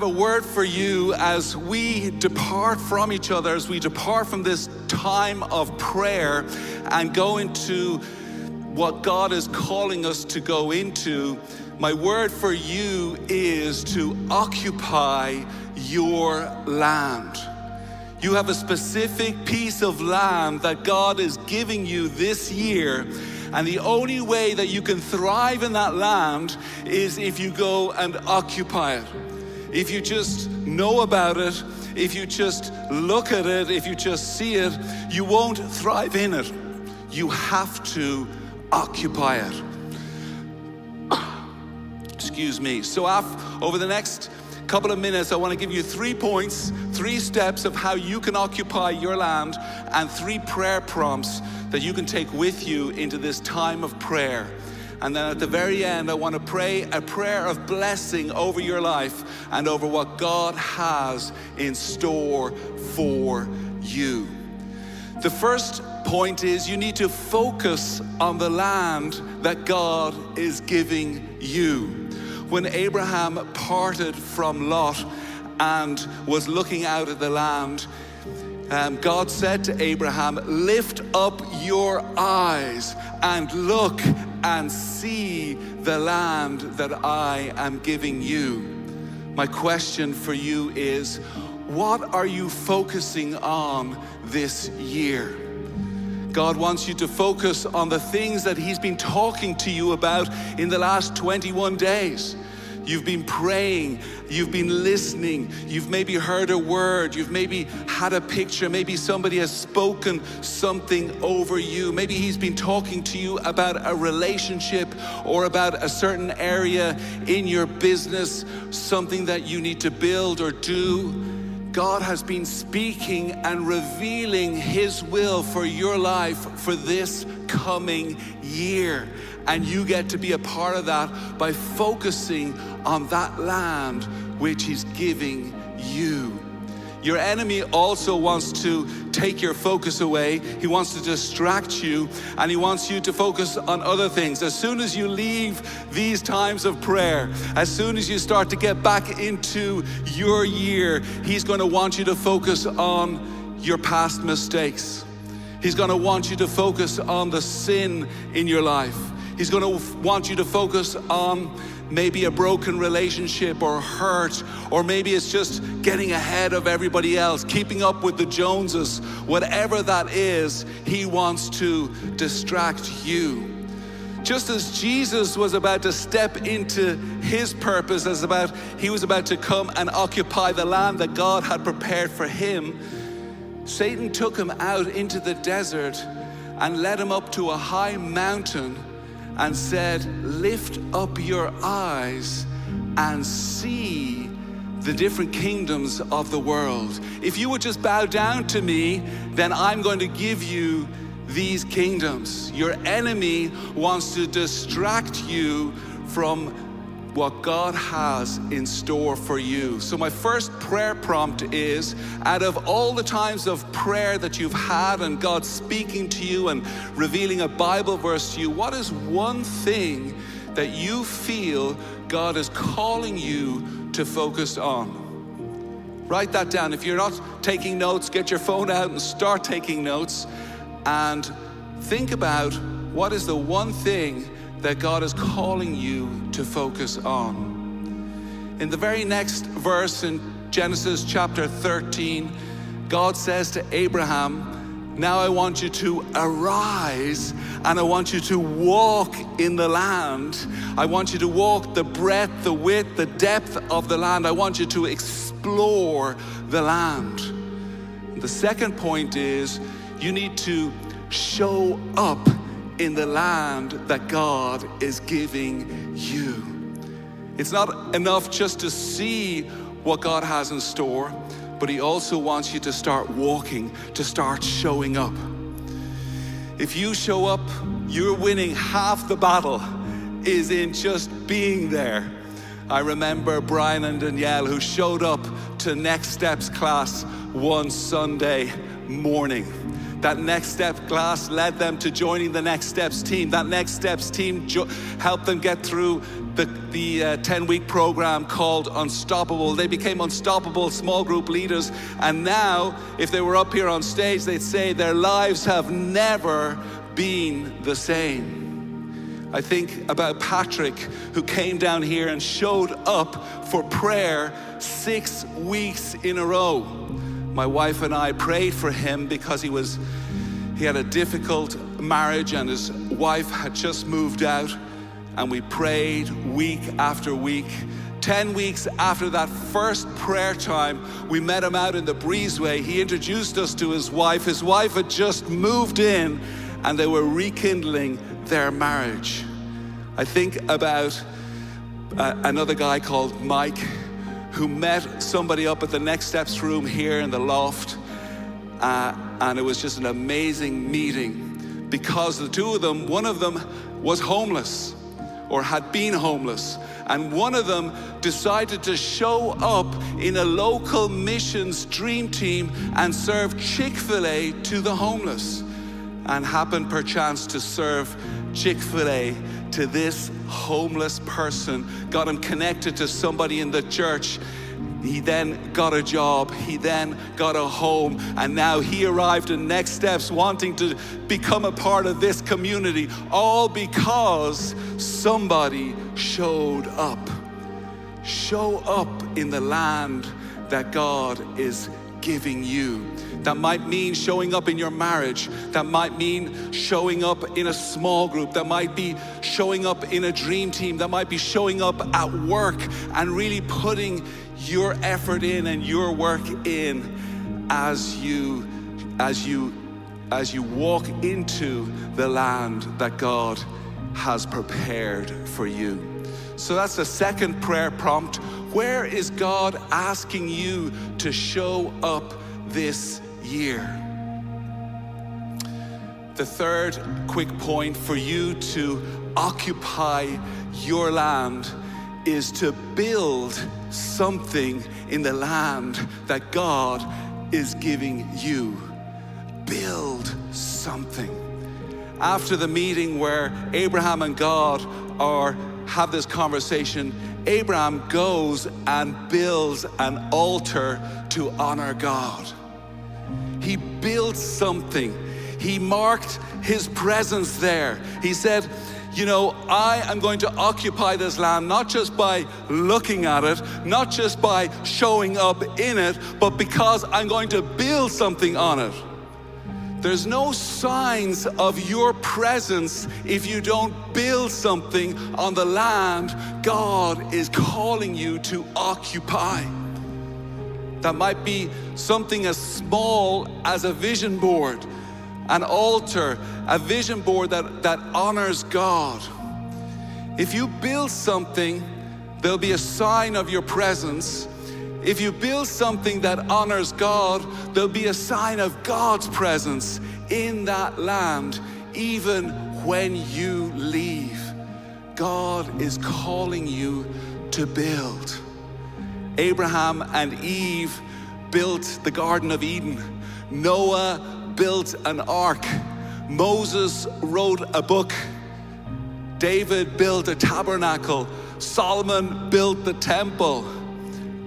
a word for you as we depart from each other, as we depart from this time of prayer and go into what God is calling us to go into. My word for you is to occupy your land. You have a specific piece of land that God is giving you this year, and the only way that you can thrive in that land is if you go and occupy it. If you just know about it, if you just look at it, if you just see it, you won't thrive in it. You have to occupy it. Excuse me. So over the next couple of minutes, I want to give you 3 points, 3 steps of how you can occupy your land, and 3 prayer prompts that you can take with you into this time of prayer. And then at the very end, I want to pray a prayer of blessing over your life and over what God has in store for you. The first point is you need to focus on the land that God is giving you. When Abraham parted from Lot and was looking out at the land, God said to Abraham, lift up your eyes and look and see the land that I am giving you. My question for you is, what are you focusing on this year? God wants you to focus on the things that He's been talking to you about in the last 21 days. You've been praying, you've been listening, you've maybe heard a word, you've maybe had a picture, maybe somebody has spoken something over you. Maybe He's been talking to you about a relationship or about a certain area in your business, something that you need to build or do. God has been speaking and revealing His will for your life for this coming year. And you get to be a part of that by focusing on that land which He's giving you. Your enemy also wants to take your focus away. He wants to distract you, and he wants you to focus on other things. As soon as you leave these times of prayer, as soon as you start to get back into your year, he's going to want you to focus on your past mistakes. He's going to want you to focus on the sin in your life. He's going to want you to focus on maybe a broken relationship or hurt, or maybe it's just getting ahead of everybody else, keeping up with the Joneses. Whatever that is, he wants to distract you. Just as Jesus was about to step into his purpose, he was about to come and occupy the land that God had prepared for him, Satan took him out into the desert and led him up to a high mountain and said, lift up your eyes and see the different kingdoms of the world. If you would just bow down to me, then I'm going to give you these kingdoms. Your enemy wants to distract you from what God has in store for you. So my first prayer prompt is, out of all the times of prayer that you've had and God speaking to you and revealing a Bible verse to you, what is one thing that you feel God is calling you to focus on? Write that down. If you're not taking notes, get your phone out and start taking notes, and think about what is the one thing that God is calling you to focus on. In the very next verse in Genesis chapter 13, God says to Abraham, now I want you to arise and I want you to walk in the land. I want you to walk the breadth, the width, the depth of the land. I want you to explore the land. The second point is, you need to show up in the land that God is giving you. It's not enough just to see what God has in store, but he also wants you to start walking, to start showing up. If you show up, you're winning. Half the battle is in just being there. I remember Brian and Danielle, who showed up to Next Steps class one Sunday morning. That Next Step class led them to joining the Next Steps team. That Next Steps team helped them get through the 10-week program called Unstoppable. They became unstoppable small group leaders. And now, if they were up here on stage, they'd say their lives have never been the same. I think about Patrick, who came down here and showed up for prayer 6 weeks in a row. My wife and I prayed for him because he had a difficult marriage and his wife had just moved out, and we prayed week after week. 10 weeks after that first prayer time, we met him out in the breezeway. He introduced us to his wife. His wife had just moved in and they were rekindling their marriage. I think about another guy called Mike, who met somebody up at the Next Steps room here in the loft, and it was just an amazing meeting because the two of them, one of them was homeless or had been homeless, and one of them decided to show up in a local missions dream team and serve Chick-fil-A to the homeless, and happened perchance to serve Chick-fil-A to this homeless person, got him connected to somebody in the church. He then got a job, he then got a home, and now he arrived in Next Steps wanting to become a part of this community, all because somebody showed up. Show up in the land that God is giving you. That might mean showing up in your marriage. That might mean showing up in a small group. That might be showing up in a dream team. That might be showing up at work and really putting your effort in and your work in as you walk into the land that God has prepared for you. So that's the second prayer prompt. Where is God asking you to show up this year? The third quick point for you to occupy your land is to build something in the land that God is giving you. Build something. After the meeting where Abraham and God have this conversation, Abraham goes and builds an altar to honor God. He built something. He marked his presence there. He said, I am going to occupy this land, not just by looking at it, not just by showing up in it, but because I'm going to build something on it. There's no signs of your presence if you don't build something on the land God is calling you to occupy. That might be something as small as a vision board, an altar, a vision board that honors God. If you build something, there'll be a sign of your presence. If you build something that honors God, there'll be a sign of God's presence in that land, even when you leave. God is calling you to build. Abraham and Eve built the Garden of Eden. Noah built an ark. Moses wrote a book. David built a tabernacle. Solomon built the temple.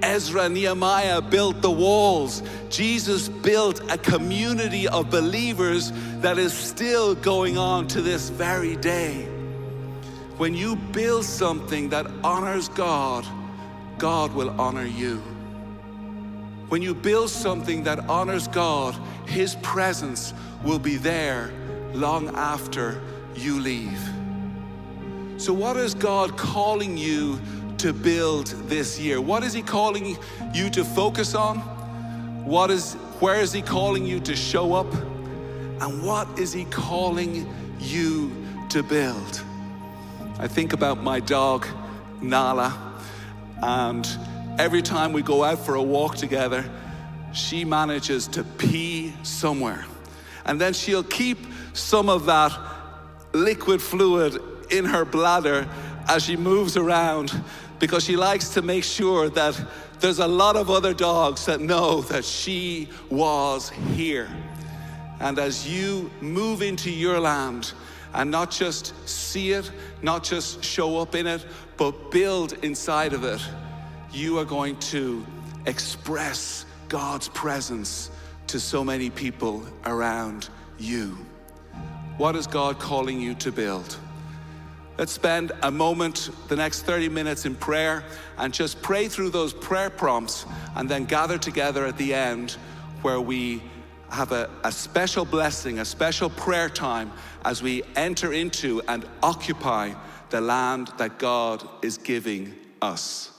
Ezra, Nehemiah built the walls. Jesus built a community of believers that is still going on to this very day. When you build something that honors God, God will honor you. When you build something that honors God, His presence will be there long after you leave. So what is God calling you to build this year? What is He calling you to focus on? Where is He calling you to show up? And what is He calling you to build? I think about my dog, Nala, and every time we go out for a walk together, she manages to pee somewhere. And then she'll keep some of that liquid fluid in her bladder as she moves around, because she likes to make sure that there's a lot of other dogs that know that she was here. And as you move into your land and not just see it, not just show up in it, but build inside of it, you are going to express God's presence to so many people around you. What is God calling you to build? Let's spend a moment, the next 30 minutes in prayer, and just pray through those prayer prompts, and then gather together at the end where we have a special blessing, a special prayer time as we enter into and occupy the land that God is giving us.